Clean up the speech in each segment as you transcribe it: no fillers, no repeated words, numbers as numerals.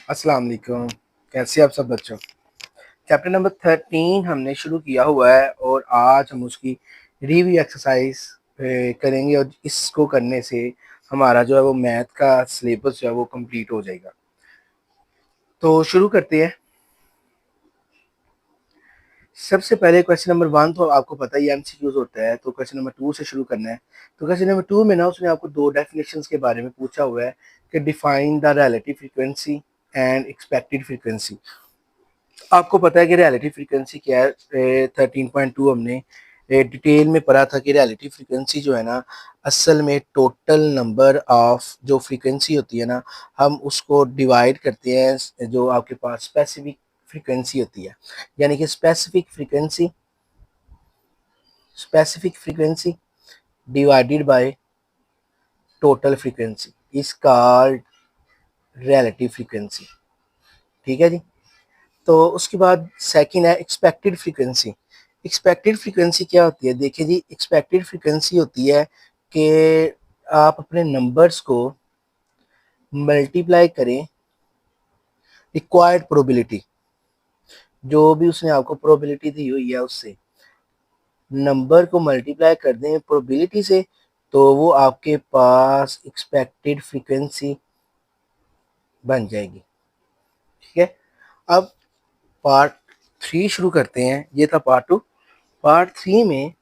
अस्सलाम वालेकुम। कैसे आप सब बच्चों। चैप्टर नंबर 13 हमने शुरू किया हुआ है और आज हम उसकी रिव्यू एक्सरसाइज करेंगे और इसको करने से हमारा जो है वो मैथ का सिलेबस जो है वो कंप्लीट हो जाएगा। तो शुरू करते हैं। सबसे पहले क्वेश्चन नंबर 1 तो आपको पता ही एमसीक्यूज होता है, तो क्वेश्चन नंबर 2 से शुरू करना है। तो क्वेश्चन नंबर 2 में ना उसने आपको दो डेफिनेशंस के बारे में पूछा हुआ है कि define the relative frequency and expected frequency. आपको पता है कि रियलिटी फ्रीक्वेंसी क्या है। 13.2 हमने डिटेल में पढ़ा था कि रियलिटी फ्रीक्वेंसी जो है ना असल में टोटल नंबर ऑफ जो फ्रीक्वेंसी होती है ना, हम उसको डिवाइड करते हैं जो आपके पास स्पेसिफिक फ्रीक्वेंसी होती है। यानी कि specific frequency divided by total frequency is called reality frequency. ठीक है जी। तो उसके बाद सेकंड है एक्सपेक्टेड फ्रीक्वेंसी। एक्सपेक्टेड फ्रीक्वेंसी क्या होती है? देखिए जी, एक्सपेक्टेड फ्रीक्वेंसी होती है कि आप अपने नंबर्स को मल्टीप्लाई करें रिक्वायर्ड प्रोबेबिलिटी, जो भी उसने आपको प्रोबेबिलिटी दी हुई है उससे नंबर को मल्टीप्लाई कर दें प्रोबेबिलिटी से, तो वो आपके पास एक्सपेक्टेड फ्रीक्वेंसी बन जाएगी। ठीक है। अब पार्ट 3 शुरू करते हैं। ये था पार्ट 2। पार्ट 3 में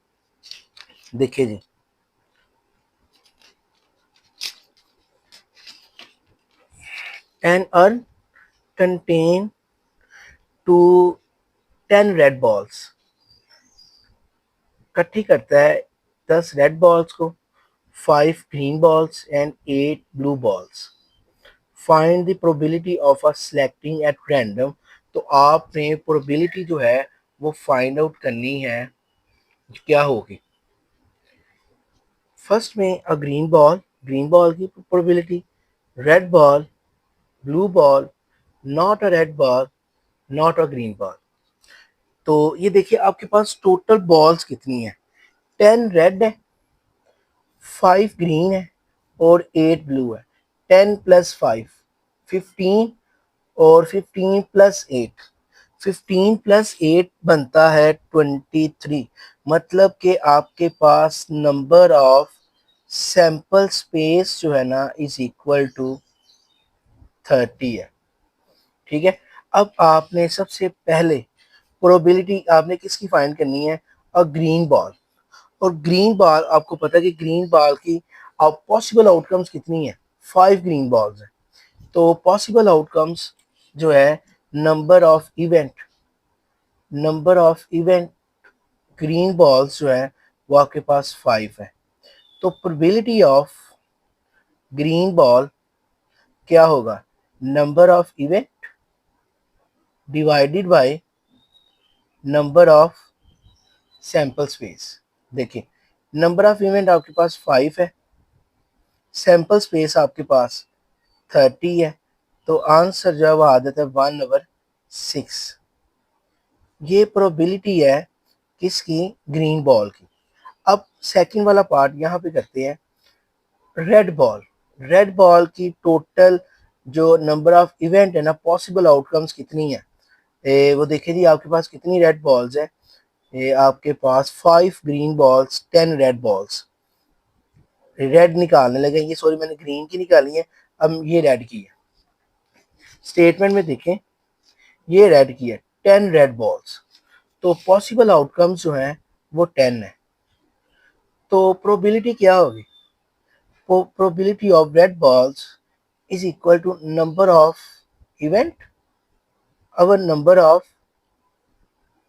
देखिए जी, an urn contain to 10 red balls. इकट्ठी करता है 10 रेड बॉल्स को, 5 green balls and 8 blue balls. Find the probability of a selecting at random. तो आपने प्रोबेबिलिटी जो है वो फाइंड आउट करनी है, क्या होगी। फर्स्ट में अ ग्रीन बॉल की probability, red ball, blue ball, not a red ball, not a green ball. तो ये देखिए आपके पास टोटल बॉल्स कितनी है। 10 रेड है, 5 ग्रीन है और 8 ब्लू है। 10 प्लस 5 15 और 15 प्लस 8 15 प्लस 8 बनता है 23। मतलब कि आपके पास नंबर ऑफ सैंपल स्पेस जो है ना इज इक्वल टू 30 है। ठीक है। अब आपने सबसे पहले प्रोबेबिलिटी आपने किसकी फाइंड करनी है? अ ग्रीन बॉल। और ग्रीन बॉल आपको पता है कि ग्रीन बॉल की पॉसिबल आउटकम्स कितनी है? 5 ग्रीन बॉल्स है। तो पॉसिबल आउटकम्स जो है number of event green balls जो है वो आपके पास 5 है। तो प्रोबेबिलिटी ऑफ ग्रीन बॉल क्या होगा? Number of event divided by number of sample space. देखिए, नंबर ऑफ इवेंट आपके पास 5 है, सैंपल स्पेस आपके पास 30 है, तो आंसर जो है वो आ जाता है 1/6। ये प्रोबेबिलिटी है किसकी? ग्रीन बॉल की। अब सेकंड वाला पार्ट यहाँ पे करते हैं। रेड बॉल की टोटल जो नंबर ऑफ इवेंट है ना, पॉसिबल आउटकम्स कितनी है? वो देखिए जी, आपके पास कितनी रेड बॉल्स है? ये आपके पास 5 green balls, 10 red balls. Red निकालने लगे, ये सॉरी मैंने ग्रीन की निकाली है, अब ये रेड की है। स्टेटमेंट में देखें, ये रेड की है, 10 रेड बॉल्स। तो पॉसिबल आउटकम्स जो हैं वो 10 है। तो प्रोबेबिलिटी क्या होगी? Probability of red balls is equal to number of event over number of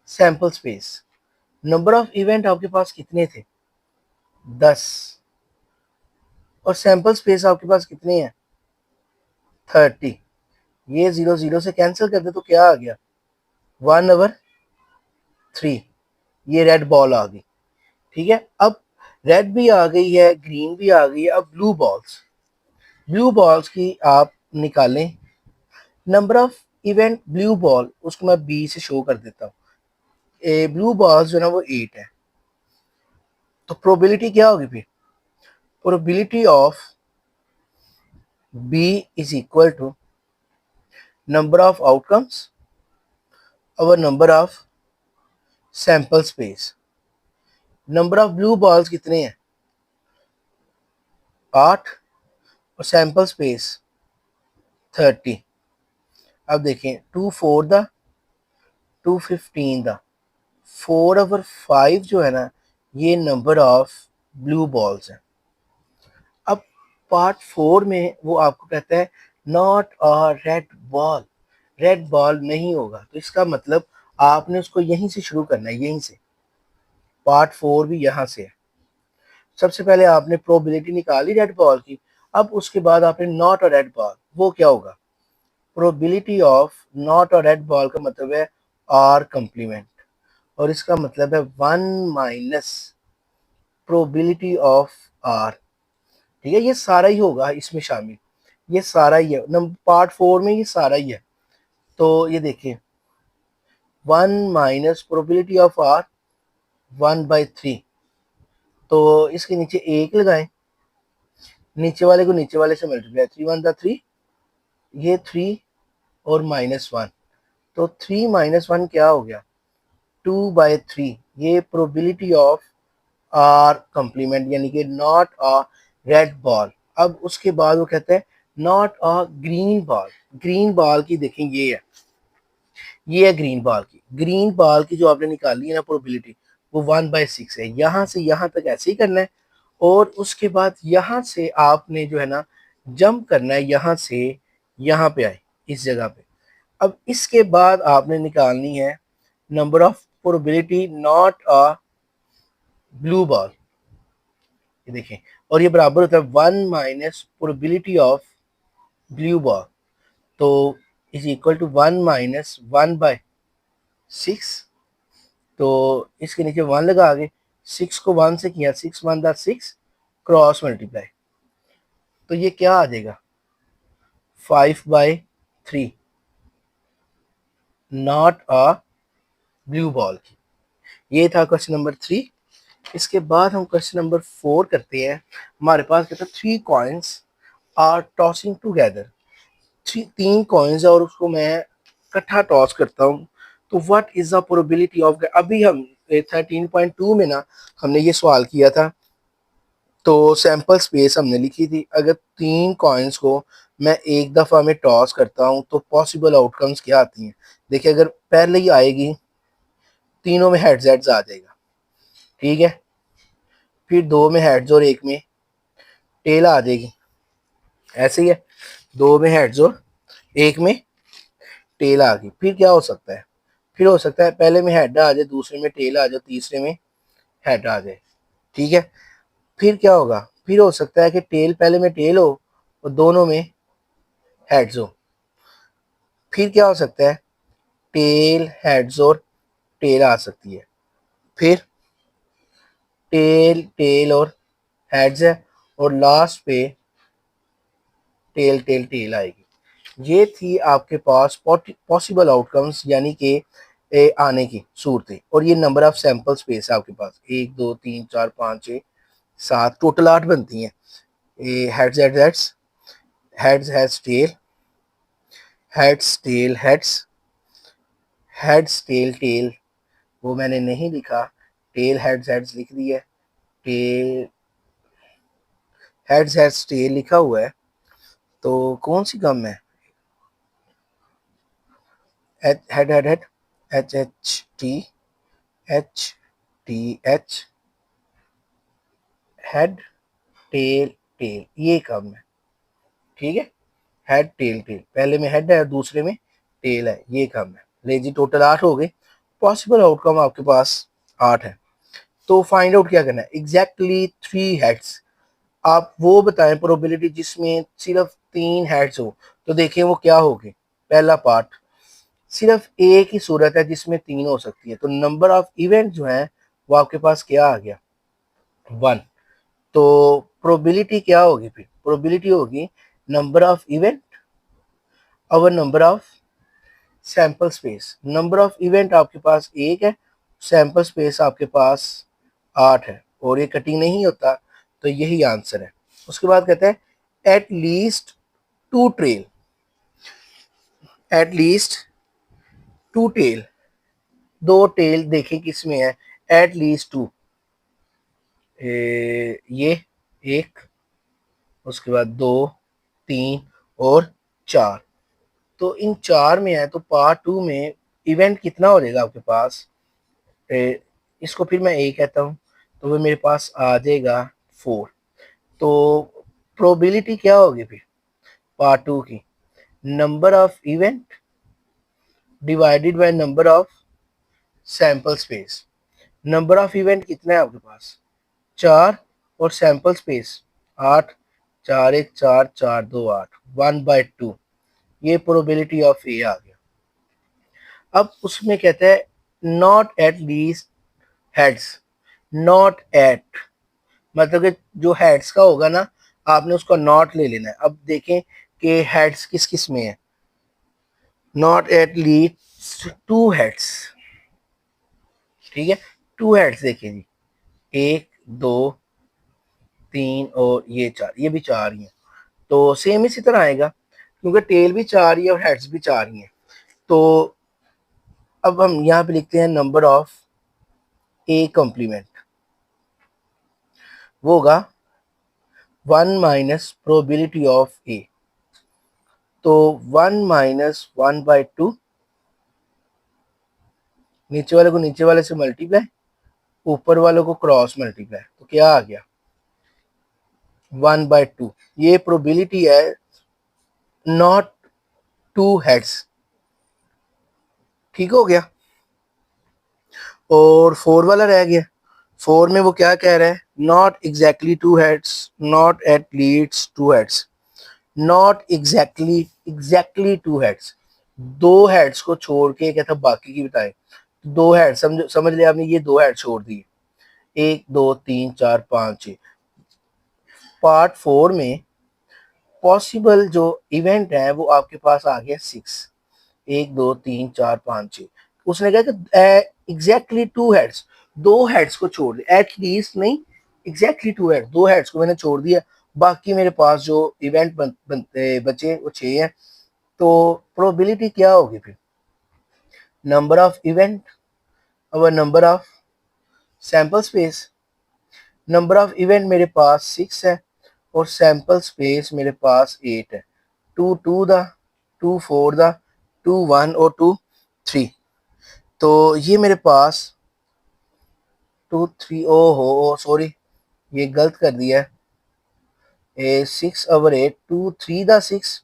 sample space. Number of event आपके पास कितने थे? 10। और सैंपल स्पेस आपके पास कितने हैं? 30। ये 0 0 से कैंसिल कर दे तो क्या आ गया? 1/3। ये रेड बॉल आ गई। ठीक है। अब रेड भी आ गई है, ग्रीन भी आ गई है। अब ब्लू बॉल्स की आप निकालें। Number of event blue ball, उसको मैं बी से शो कर देता हूँ। ब्लू बॉल्स जो ना वो 8 है। तो प्रोबेबिलिटी क्या होगी फिर? Probability of B is equal to number of outcomes और number of sample space. Number of blue balls कितने हैं? 8 और सैंपल स्पेस 30। अब देखें 2 4 द 2 15 द 4 ओवर 5 जो है ना, ये नंबर ऑफ ब्लू बॉल्स है। अब पार्ट 4 में वो आपको कहता है not a red ball, red ball नहीं होगा। तो इसका मतलब आपने उसको यहीं से शुरू करना है, यहीं से। पार्ट 4 भी यहाँ से है। सबसे पहले आपने प्रोबेबिलिटी निकाली रेड बॉल की, अब उसके बाद आपने नॉट अ रेड बॉल, वो क्या होगा? Probability of not a red ball का मतलब है आर कंप्लीमेंट, और इसका मतलब है 1 माइनस प्रोबेबिलिटी ऑफ आर। ठीक है, ये सारा ही होगा इसमें शामिल, ये सारा ही है नंबर पार्ट 4 में, ये सारा ही है। तो ये देखिए 1 माइनस प्रोबेबिलिटी ऑफ आर 1/3। तो इसके नीचे एक लगाएं, नीचे वाले को नीचे वाले से मल्टीप्लाई, 3 1 3, ये 3 और -1, तो 3 -1 क्या हो गया? 2/3। ये प्रोबेबिलिटी ऑफ आर कंप्लीमेंट, यानी कि नॉट अ रेड बॉल। अब उसके बाद वो कहते हैं not a green ball. Green ball की देखें ये है ग्रीन बॉल की। ग्रीन बॉल की जो आपने निकाली है ना प्रोबेबिलिटी, वो 1/6 है। यहाँ से यहाँ तक ऐसे ही करना है, और उसके बाद यहाँ से आपने जो है ना जंप करना है, यहाँ से यहाँ पे आए इस जगह पे। अब इसके बाद आपने निकालनी है number of probability not a blue ball, ये देखें, और ये बराबर होता है 1 minus probability of blue ball. तो इज इक्वल टू 1 माइनस 1/6। तो इसके नीचे 1 लगा आगे, 6 को 1 से किया, 6 1 दा 6, क्रॉस मल्टीप्लाई, तो ये क्या आ जाएगा? 5/3, नॉट अ ब्लू बॉल की। ये था क्वेश्चन नंबर 3। इसके बाद हम क्वेश्चन नंबर 4 करते हैं। हमारे पास कहता है 3 coins are tossing together. 3 coins है और उसको मैं इकट्ठा टॉस करता हूँ, तो what is the probability of, अभी हम 13.2 में ना हमने ये सवाल किया था, तो सैंपल स्पेस हमने लिखी थी। अगर 3 कॉइन्स को मैं एक दफ़ा में टॉस करता हूँ तो पॉसिबल आउटकम्स क्या आती हैं? देखिए, अगर पहले ही आएगी, तीनों में हेड्स हेड्स आ जाएगा, ठीक है। फिर 2 में हेड्स और 1 में टेल आ जाएगी, ऐसे ही है। 2 में हेड्स और 1 में टेल आ गई। फिर क्या हो सकता है? फिर हो सकता है पहले में हेड आ जाए, दूसरे में टेल आ जाए, तीसरे में हेड आ जाए, ठीक है। फिर क्या होगा? फिर हो सकता है कि टेल पहले में टेल हो और दोनों में हेड्स हो। फिर क्या हो सकता है? टेल हेड्स और टेल आ सकती है। फिर टेल टेल और हेड्स है, और लास्ट पे टेल टेल टेल आएगी। ये थी आपके पास पॉसिबल आउटकम्स, यानी कि आने की सूरतें। और ये नंबर ऑफ सैंपल स्पेस है आपके पास, 1 2 3 4 5 6 7, टोटल 8 बनती हैं। Heads heads heads, heads has tail, heads tail heads, heads tail tail, वो मैंने नहीं लिखा, टेल हेड्स हेड्स लिख दिया है, टेल हेड्स हेड्स टेल लिखा हुआ है। तो कौन सी गम है? Head head head head, H H T, H T H, head tail tail, ये कम है, ठीक है। हेड टेल टेल, पहले में हेड है और दूसरे में टेल है, ये कम है। ले जी, टोटल 8 हो गए। पॉसिबल आउटकम आपके पास 8 है। तो फाइंड आउट क्या करना है? Exactly 3 heads. आप वो बताएं प्रोबेबिलिटी जिसमें सिर्फ 3 हेड्स हो। तो देखिए वो क्या होगी। पहला पार्ट, सिर्फ एक ही सूरत है जिसमें 3 हो सकती है, तो नंबर ऑफ इवेंट जो है वो आपके पास क्या आ गया? 1। तो प्रोबेबिलिटी क्या होगी? फिर प्रोबेबिलिटी होगी नंबर ऑफ इवेंट और number of sample space. Number of event आपके पास 1 है, सैंपल स्पेस आपके पास 8 है, और ये कटिंग नहीं होता, तो यही आंसर है। उसके बाद कहते हैं at least 2 trail. At least two tail, दो टेल देखें किस में है, एट लीस्ट टू, ये एक, उसके बाद दो, तीन और चार। तो इन चार में है, तो पार्ट टू में इवेंट कितना हो जाएगा आपके पास, इसको फिर मैं ए कहता हूँ, तो वो मेरे पास आ जाएगा 4। तो प्रोबेबिलिटी क्या होगी फिर पार्ट टू की, number of event divided by number of sample space. Number of event कितना है आपके पास, 4, और सैंपल स्पेस 8, 4 1 4 4 2 8, 1/2। ये प्रोबेबिलिटी ऑफ ए आ गया। अब उसमें कहता है not at least heads, not at मतलब कि जो हेड्स का होगा ना, आपने उसका नॉट ले लेना है। अब देखें कि हेड्स किस किस में है, not at least two heads, ठीक है, टू हेड्स देखिए जी, एक, दो, तीन और ये चार, ये भी चार ही है, तो सेम इसी तरह आएगा क्योंकि टेल भी चार ही है और हेड्स भी चार ही है। तो अब हम यहाँ पे लिखते हैं नंबर ऑफ ए कॉम्प्लीमेंट, वो होगा 1 माइनस प्रोबेबिलिटी ऑफ ए, तो 1 माइनस 1/2, नीचे वाले को नीचे वाले से मल्टीप्लाई, ऊपर वालों को क्रॉस मल्टीप्लाई, तो क्या आ गया 1/2। ये प्रोबेबिलिटी है नॉट टू हेड्स, ठीक हो गया। और 4 वाला रह गया, 4 में वो क्या कह रहा है, not exactly two heads, not at leads two heads, not exactly two heads, दो हेड्स को छोड़ के कहता बाकी की बताएं। दो हेड समझ लिया आपने, ये दो हेड छोड़ दिए, 1 2 3 4 5 6। पार्ट 4 में पॉसिबल जो इवेंट है वो आपके पास आ गया 6, 1 2 3 4 5 6। उसने कहा कि एग्जैक्टली टू हेड्स, दो हेड्स को छोड़ दिया, एट लीस्ट नहीं, एग्जैक्टली टू हेड्स, दो हेड्स को मैंने छोड़ दिया, बाकी मेरे पास जो इवेंट बनते बचे वो 6 हैं। तो प्रोबेबिलिटी क्या होगी फिर, नंबर ऑफ इवेंट और number of sample space. Number of event मेरे पास 6 है और सैंपल स्पेस मेरे पास 8 है, 2 2 दा, 2 4 दा, 2 1 और 2 3। तो ये मेरे पास 2 3, ओ हो सॉरी, ये गलत कर दिया है, 6/8, 2 3 दा 6,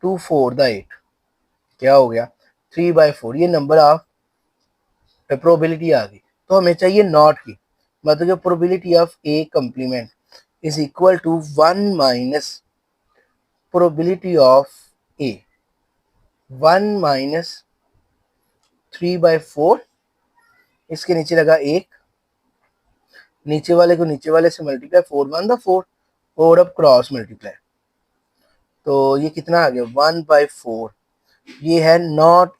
2 4 दा 8, क्या हो गया 3/4। ये नंबर ऑफ प्रोबेबिलिटी आ गई। तो हमें चाहिए नॉट की, मतलब जो probability of A complement is equal to 1 minus probability of A, 1 minus 3/4, इसके नीचे लगा एक, नीचे वाले को नीचे वाले से मल्टीप्लाई, 4 1 द 4, और अब क्रॉस मल्टीप्लाई, तो ये कितना आ गया 1/4। ये है नॉट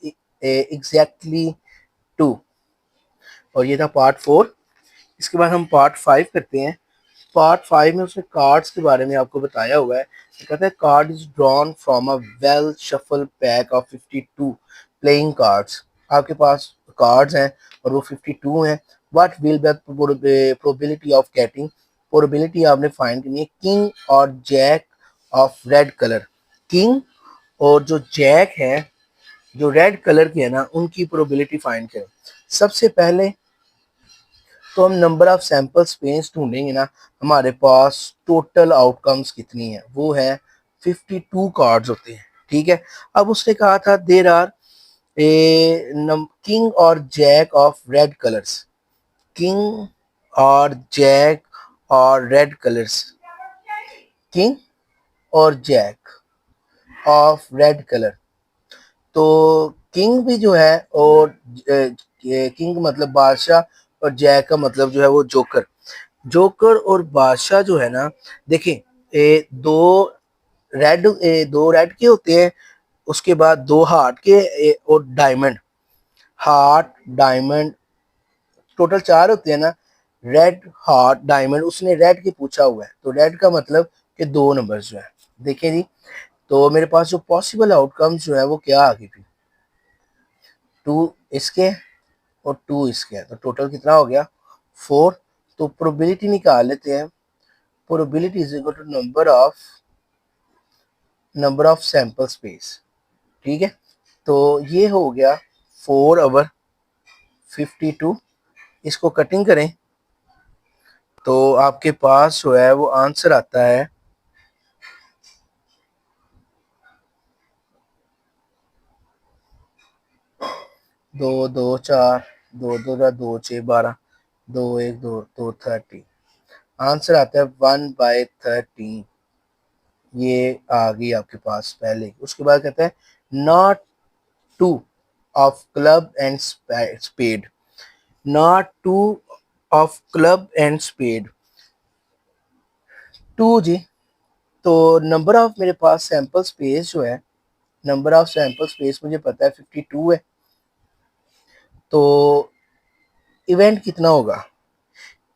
एग्जैक्टली टू, और ये था पार्ट 4। इसके बाद हम पार्ट 5 करते हैं। पार्ट 5 में उसने कार्ड्स के बारे में आपको बताया हुआ है। तो कहता है card is drawn from a well shuffle pack of 52 playing cards. आपके पास कार्ड्स हैं और वो 52 हैं। What will be probability of getting, probability आपने फाइंड करनी है किंग और jack of red colour. King और जो जैक है जो रेड कलर की है ना, उनकी प्रोबेबिलिटी फाइंड करें। सबसे पहले तो हम नंबर ऑफ सैंपल स्पेस ढूंढेंगे ना, हमारे पास टोटल आउटकम्स कितनी है, वो है 52 कार्ड्स होते हैं, ठीक है। अब उसने कहा था देर आर ए किंग और jack of red colours, king और जैक और रेड कलर्स, किंग और जैक ऑफ रेड कलर। तो किंग भी जो है, और किंग मतलब बादशाह, और जैक का मतलब जो है वो जोकर। जोकर और बादशाह जो है ना, देखिए दो रेड के होते हैं, उसके बाद दो हार्ट के, और डायमंड, हार्ट डायमंड, टोटल चार होते हैं ना, रेड हार्ट डायमंड। उसने रेड की पूछा हुआ है, तो रेड का मतलब कि दो नंबर जो है, देखिए जी। तो मेरे पास जो पॉसिबल आउटकम्स जो है वो क्या आ गई थी, 2 इसके और 2 इसके हैं, तो टोटल कितना हो गया 4। तो प्रोबेबिलिटी निकाल लेते हैं। Probability is equal to number of sample space. ठीक है, तो ये हो गया 4/52। इसको कटिंग करें तो आपके पास जो है वो आंसर आता है 2 2 4 2 2 2 6 12 2 1 2 2 30। आंसर आता है 1/13। ये आ गई आपके पास पहले। उसके बाद कहता है not two of club and spade. Not two of club and spade. 2 जी। तो नंबर ऑफ मेरे पास सैंपल स्पेस जो है, नंबर ऑफ सैंपल स्पेस मुझे पता है 52 है। तो इवेंट कितना होगा,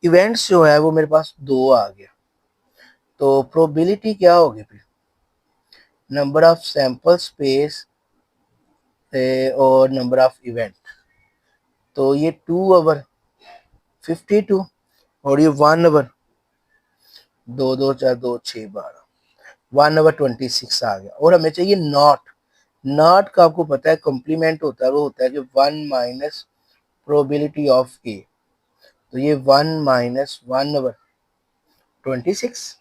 इवेंट्स जो है वो मेरे पास 2 आ गया। तो प्रोबेबिलिटी क्या होगी फिर, नंबर ऑफ सैंपल स्पेस और नंबर ऑफ इवेंट। तो ये 2/52 और ये 1/2 2 4 2 6 12 1/26 आ गया। और हमें चाहिए नॉट। नॉट का आपको पता है कॉम्प्लीमेंट होता है, वो होता है कि 1 माइनस प्रोबेबिलिटी ऑफ ए। तो ये 1 माइनस 1/26।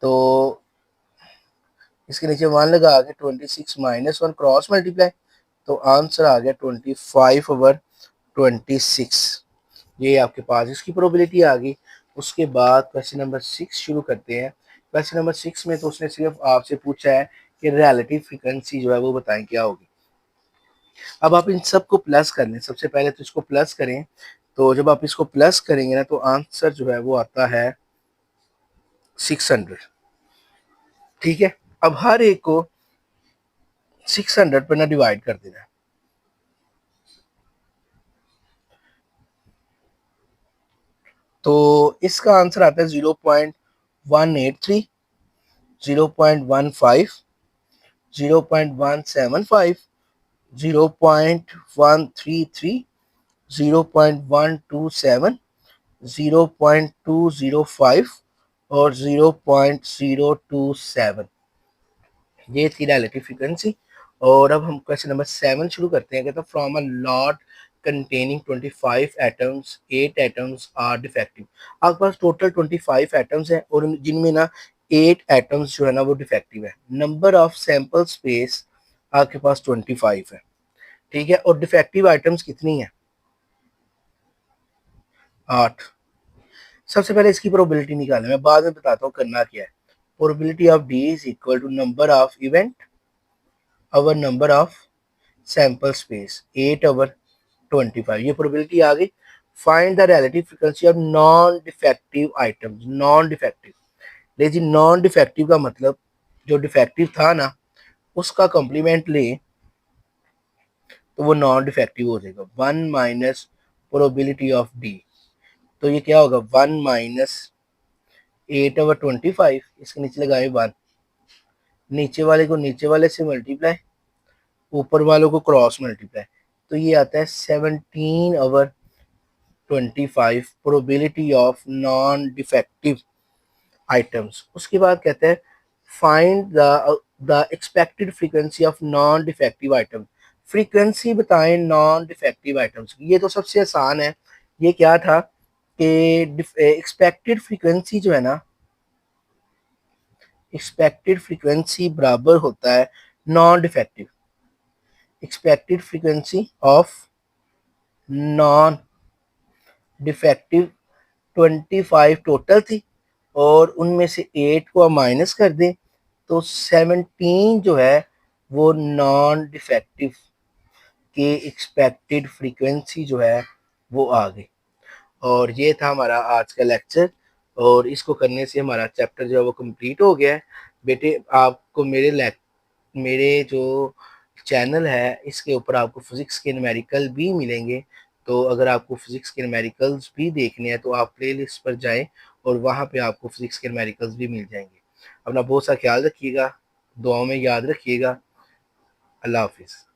तो इसके नीचे 1 लगा के 26 माइनस 1 क्रॉस मल्टीप्लाई, तो आंसर आ गया 25/26। ये आपके पास इसकी प्रोबेबिलिटी आ गई। उसके बाद क्वेश्चन नंबर 6 शुरू करते हैं। क्वेश्चन नंबर 6 में तो उसने सिर्फ आपसे पूछा है कि रिलेटिव फ्रीक्वेंसी जो है वो बताएं क्या होगी। अब आप इन सब को प्लस कर लें। सबसे पहले तो इसको प्लस करें। तो जब आप इसको प्लस करेंगे ना तो आंसर जो है वो आता है 600। ठीक है, अब हर एक को 600 पर ना डिवाइड कर देना है। तो इसका आंसर आता है 0.183, 0.15, 0.175, 0.133, 0.127, 0.205 और 0.027। ये थी रिलेटिव फ्रीक्वेंसी। और अब हम क्वेश्चन नंबर 7 शुरू करते हैं। कहता है from a lot containing 25 atoms 8 atoms are defective। आपके पास टोटल 25 एटम्स हैं और जिनमें ना 8 एटम्स जो है ना वो डिफेक्टिव है। नंबर ऑफ सैंपल स्पेस आपके पास 25 है। ठीक है, और डिफेक्टिव आइटम्स कितनी है, 8। सबसे पहले इसकी प्रोबेबिलिटी निकालें, मैं बाद में बताता हूँ करना क्या है। Probability of D is equal to number of event over number of sample space 8/25। ये प्रोबेबिलिटी आ गई। Find the relative frequency of non defective items. Non defective, लेकिन नॉन डिफेक्टिव का मतलब जो डिफेक्टिव था ना उसका कॉम्प्लीमेंट ले तो वो नॉन डिफेक्टिव हो जाएगा। 1 माइनस प्रोबेबिलिटी ऑफ डी, तो ये क्या होगा 1 माइनस 8/25। इसके नीचे लगाए 1, नीचे वाले को नीचे वाले से मल्टीप्लाई, ऊपर वालों को क्रॉस मल्टीप्लाई, तो ये आता है 17/25 probability of non defective items. उसके बाद कहते हैं find the expected frequency of non defective item. Frequency बताएं नॉन डिफेक्टिव आइटम्स की। ये तो सबसे आसान है। ये क्या था कि एक्सपेक्टेड फ्रीक्वेंसी जो है ना, एक्सपेक्टेड फ्रीक्वेंसी बराबर होता है non defective. Expected frequency of non defective 25 total थी और उनमें से 8 को हम माइनस कर दें तो 17 जो है वो नॉन डिफेक्टिव के एक्सपेक्टेड फ्रीक्वेंसी जो है वो आ गई। और ये था हमारा आज का लेक्चर और इसको करने से हमारा चैप्टर जो है वो कंप्लीट हो गया है। बेटे आपको मेरे जो चैनल है इसके ऊपर आपको फिजिक्स के न्यूमेरिकल भी मिलेंगे। तो अगर आपको फिजिक्स के न्यूमेरिकल्स भी देखने हैं तो आप प्लेलिस्ट पर जाएं और वहाँ पे आपको फिजिक्स के न्यूमेरिकल्स भी मिल जाएंगे। अपना बहुत सा ख्याल रखिएगा। दुआओं में याद रखिएगा। अल्लाह हाफिज़।